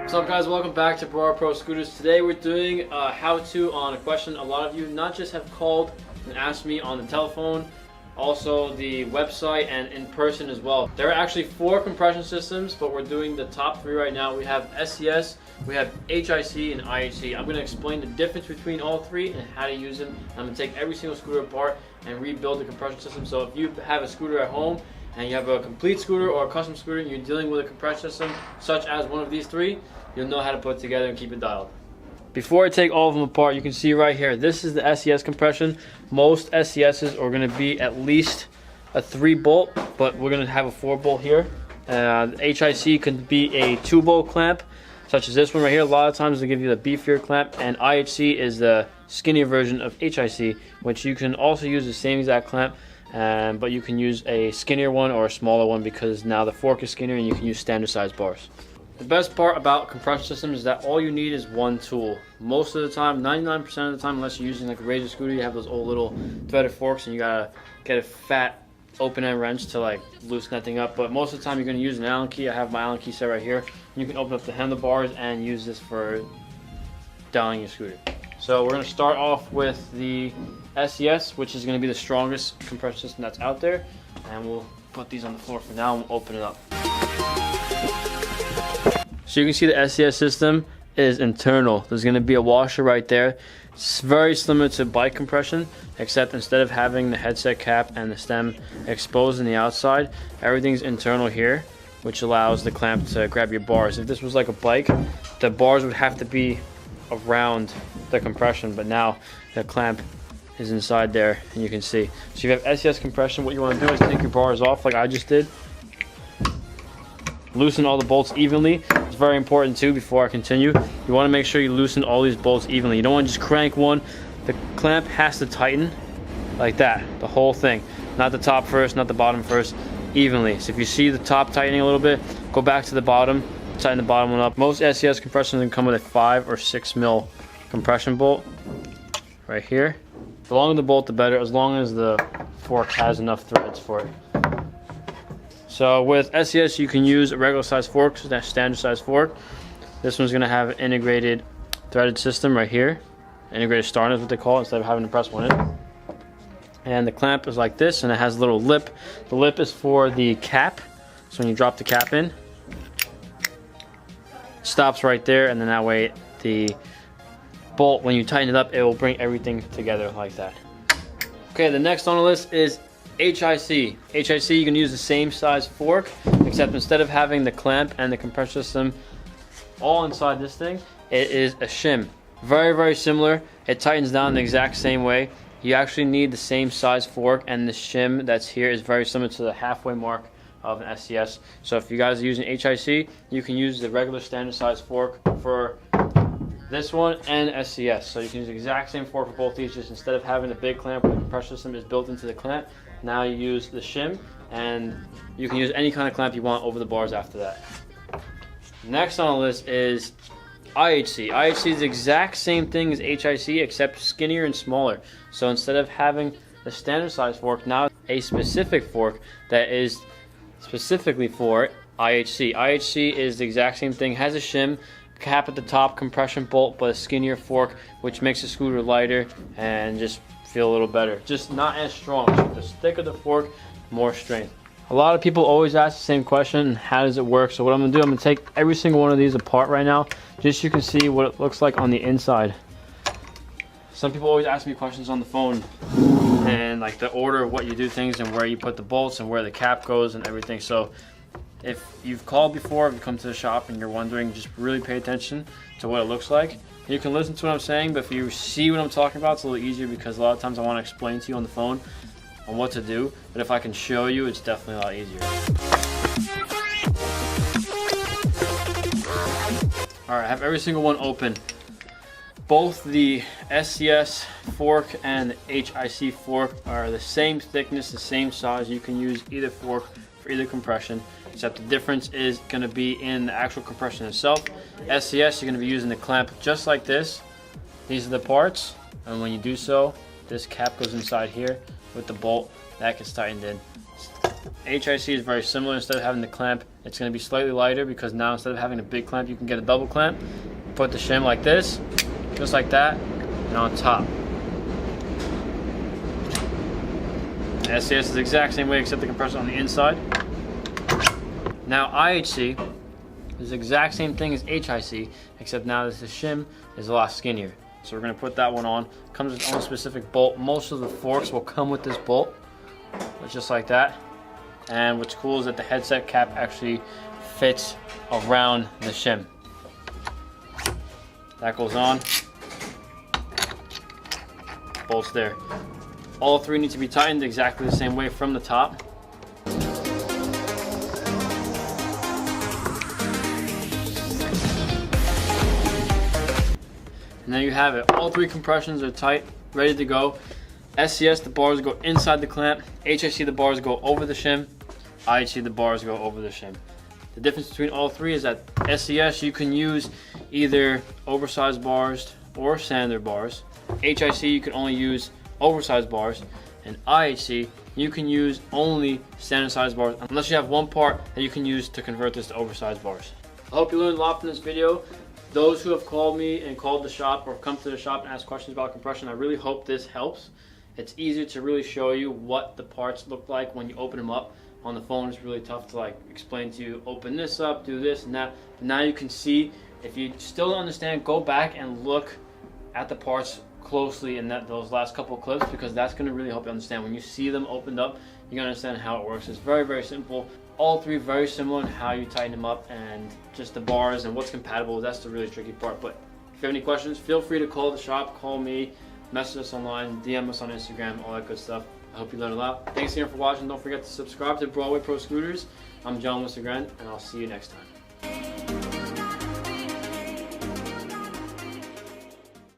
What's up, guys? Welcome back to Broadway Pro Scooters. Today we're doing a how-to on a question a lot of you not just have called and asked me on the telephone, also the website and in person as well. There are actually 4 compression systems, but we're doing the top 3 right now. We have SCS, we have HIC, and IHC. I'm going to explain the difference between all 3 and how to use them. I'm going to take every single scooter apart and rebuild the compression system. So if you have a scooter at home and you have a complete scooter or a custom scooter and you're dealing with a compression system such as one of these 3, you'll know how to put it together and keep it dialed. Before I take all of them apart, you can see right here, this is the SCS compression. Most SCSs are going to be at least a 3-bolt, but we're going to have a 4-bolt here. The HIC could be a 2-bolt clamp, such as this one right here. A lot of times they give you the beefier clamp, and IHC is the skinnier version of HIC, which you can also use the same exact clamp, but you can use a skinnier one or a smaller one because now the fork is skinnier and you can use standard size bars. The best part about compression systems is that all you need is one tool. Most of the time, 99% of the time, unless you're using like a razor scooter, you have those old little threaded forks and you gotta get a fat open end wrench to like loosen that thing up. But most of the time you're gonna use an Allen key. I have my Allen key set right here. You can open up the handlebars and use this for dialing your scooter. So we're gonna start off with the SCS, which is gonna be the strongest compression system that's out there. And we'll put these on the floor for now and we'll open it up. So you can see the SCS system is internal. There's going to be a washer right there. It's very similar to bike compression, except instead of having the headset cap and the stem exposed on the outside, everything's internal here, which allows the clamp to grab your bars. If this was like a bike, the bars would have to be around the compression, but now the clamp is inside there and you can see. So if you have SCS compression, what you want to do is take your bars off like I just did. Loosen all the bolts evenly. It's very important too. Before I continue, you want to make sure you loosen all these bolts evenly. You don't want to just crank one. The clamp has to tighten like that, the whole thing, not the top first, not the bottom first, evenly. So if you see the top tightening a little bit, go back to the bottom, tighten the bottom one up. Most SCS compressions can come with a 5 or 6 mil compression bolt right here. The longer the bolt, the better, as long as the fork has enough threads for it. So with SCS, you can use a regular size fork, so that's standard size fork. This one's gonna have an integrated threaded system right here. Integrated starter is what they call it, instead of having to press one in. And the clamp is like this, and it has a little lip. The lip is for the cap. So when you drop the cap in, it stops right there, and then that way the bolt, when you tighten it up, it will bring everything together like that. Okay, the next on the list is HIC. HIC, you can use the same size fork, except instead of having the clamp and the compression system all inside this thing, it is a shim. Very, very similar. It tightens down the exact same way. You actually need the same size fork, and the shim that's here is very similar to the halfway mark of an SCS. So if you guys are using HIC, you can use the regular standard size fork for this one and SCS. So you can use the exact same fork for both these, just instead of having the big clamp where the compression system is built into the clamp, now you use the shim, and you can use any kind of clamp you want over the bars after that. Next on the list is IHC. IHC is the exact same thing as HIC, except skinnier and smaller. So instead of having the standard size fork, now a specific fork that is specifically for IHC. IHC is the exact same thing, has a shim, cap at the top, compression bolt, but a skinnier fork, which makes the scooter lighter and just feel a little better. Just not as strong. So the thicker the fork, more strength. A lot of people always ask the same question, how does it work? So what I'm gonna do, I'm gonna take every single one of these apart right now, just so you can see what it looks like on the inside. Some people always ask me questions on the phone, and like the order of what you do things and where you put the bolts and where the cap goes and everything. So if you've called before, if you come to the shop and you're wondering, just really pay attention to what it looks like. You can listen to what I'm saying, but if you see what I'm talking about, it's a little easier, because a lot of times I want to explain to you on the phone on what to do, but if I can show you, it's definitely a lot easier. Alright, I have every single one open. Both the SCS fork and the HIC fork are the same thickness, the same size. You can use either fork for either compression, except the difference is going to be in the actual compression itself. SCS, you're going to be using the clamp just like this. These are the parts, and when you do so, this cap goes inside here with the bolt that gets tightened in. HIC is very similar. Instead of having the clamp, it's going to be slightly lighter because now instead of having a big clamp, you can get a double clamp. Put the shim like this, just like that, and on top. SCS is the exact same way except the compressor on the inside. Now IHC is the exact same thing as HIC, except now this shim is a lot skinnier. So we're going to put that one on. Comes with its own specific bolt. Most of the forks will come with this bolt, just like that. And what's cool is that the headset cap actually fits around the shim. That goes on. Bolts there. All three need to be tightened exactly the same way from the top. And there you have it. All three compressions are tight, ready to go. SCS, the bars go inside the clamp. HIC, the bars go over the shim. IHC, the bars go over the shim. The difference between all three is that SCS, you can use either oversized bars or standard bars. HIC, you can only use oversized bars. And IHC, you can use only standard size bars unless you have one part that you can use to convert this to oversized bars. I hope you learned a lot from this video. Those who have called me and called the shop or come to the shop and asked questions about compression, I really hope this helps. It's easier to really show you what the parts look like when you open them up. On the phone it's really tough to like explain to you, open this up, do this and that. But now you can see. If you still don't understand, go back and look at the parts closely in those last couple of clips, because that's going to really help you understand. When you see them opened up, you're going to understand how it works. It's very, very simple. All three very similar in how you tighten them up, and just the bars and what's compatible. That's the really tricky part. But if you have any questions, feel free to call the shop, call me, message us online, DM us on Instagram, all that good stuff. I hope you learned a lot. Thanks again for watching. Don't forget to subscribe to Broadway Pro Scooters. I'm John once again, and I'll see you next time.